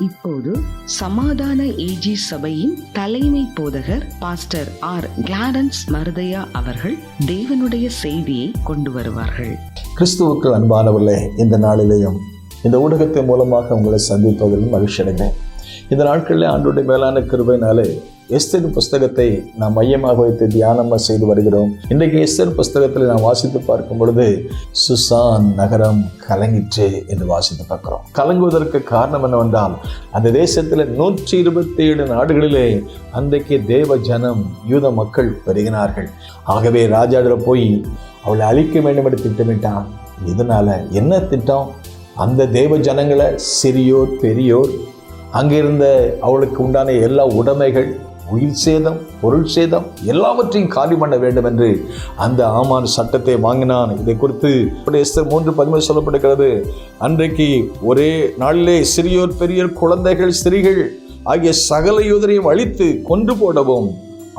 இப்போது சமாதான ஏஜி சபையின் தலைமை போதகர் பாஸ்டர் ஆர் கிளாரன்ஸ் மருதையா அவர்கள் தேவனுடைய செய்தியை கொண்டு வருவார்கள். கிறிஸ்துவுக்கு அன்பானவர்களே, இந்த நாளிலேயும் இந்த ஊடகத்தின் மூலமாக உங்களை சந்திப்பதில் மகிழ்ச்சி அடைகிறேன். இந்த நாட்களில் ஆண்டவருடைய மேலான கிருபையினாலே எஸ்தர் புஸ்தகத்தை நாம் மையமாக வைத்து தியானமாக செய்து வருகிறோம். இன்றைக்கு எஸ்தர் புஸ்தகத்தில் நாம் வாசித்து பார்க்கும் பொழுது சுசான் நகரம் கலங்கிற்று என்று வாசித்து பார்க்கிறோம். கலங்குவதற்கு காரணம் என்னவென்றால், அந்த தேசத்தில் 127 நாடுகளிலே அன்றைக்கு தேவ ஜனம் யூத மக்கள் பெருகினார்கள். ஆகவே ராஜாவில் போய் அவளை அழிக்க வேண்டும் என்று திட்டமிட்டான். இதனால என்ன திட்டம்? அந்த தேவ ஜனங்களை சிறியோர் பெரியோர், அங்கிருந்த அவளுக்கு உண்டான எல்லா உடைமைகள், உயிர் சேதம், பொருள் சேதம் எல்லாவற்றையும் காலி பண்ண வேண்டும் என்று அந்த ஆமான் சட்டத்தை வாங்கினான். இதை குறித்து எஸ்தர் 3:13 சொல்லப்படுகிறது. அன்றைக்கு ஒரே நாளிலே சிறியோர் பெரியோர், குழந்தைகள், ஸ்திரீகள் ஆகிய சகல யூதரையும் அழித்து கொன்று போடவும்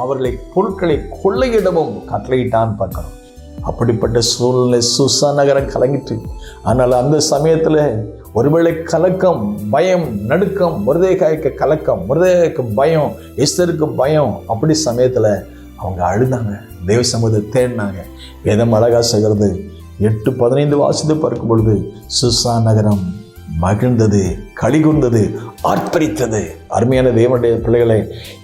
அவர்களை பொருட்களை கொள்ளையிடவும் கட்டளையிட்டான் பார்க்கிறோம். அப்படிப்பட்ட சூழ்நிலை சுசான் நகரம் கலங்கிற்று. ஆனால் அந்த சமயத்தில் ஒருவேளை கலக்கம், பயம், நடுக்கம், மொர்தெகாய்க்கு கலக்கம், மொர்தெகாய்க்கு பயம், எஸ்தருக்கு பயம். அப்படி சமயத்தில் அவங்க அழுதாங்க, தேவ சமூகத்தை தேடினாங்க. வேதம் அழகா செய்கிறது. 8:15 வாசித்து பார்க்கும் பொழுது சுசான் நகரம் மகிழ்ந்தது, களிகூர்ந்தது, ஆர்ப்பரித்தது. அருமையான தேவனுடைய பிள்ளைகளை,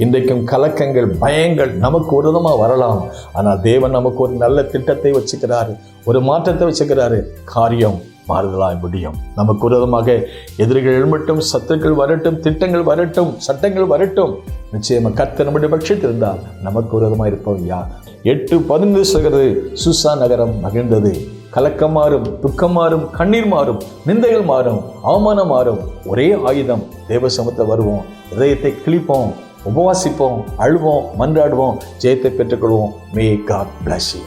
இன்றைக்கும் கலக்கங்கள், பயங்கள் நமக்கு ஒரு விதமாக வரலாம். ஆனால் தேவன் நமக்கு ஒரு நல்ல திட்டத்தை வச்சுக்கிறாரு, ஒரு மாற்றத்தை வச்சுக்கிறாரு. காரியம் மாறுதலாய் முடியும். நமக்கு ஒரு விதமாக எதிரிகள் எழுமட்டும், சத்துக்கள் வரட்டும், திட்டங்கள் வரட்டும், சட்டங்கள் வரட்டும், நிச்சயமா கர்த்தர் நம்முடைய பட்சத்தில் இருந்தால் நமக்கு ஒரு விதமாக இருப்போம். யார் 8:15 சொல்கிறது, சுசான் நகரம் மகிழ்ந்தது. கலக்கம் மாறும், துக்கம் மாறும், கண்ணீர் மாறும், நிந்தைகள் மாறும், அவமானம் மாறும். ஒரே ஆயுதம், தேவ சமூகத்தில் வருவோம், இதயத்தை கிழிப்போம், உபவாசிப்போம், அழுவோம், மன்றாடுவோம், ஜெயத்தை பெற்றுக்கொள்வோம். May God bless you.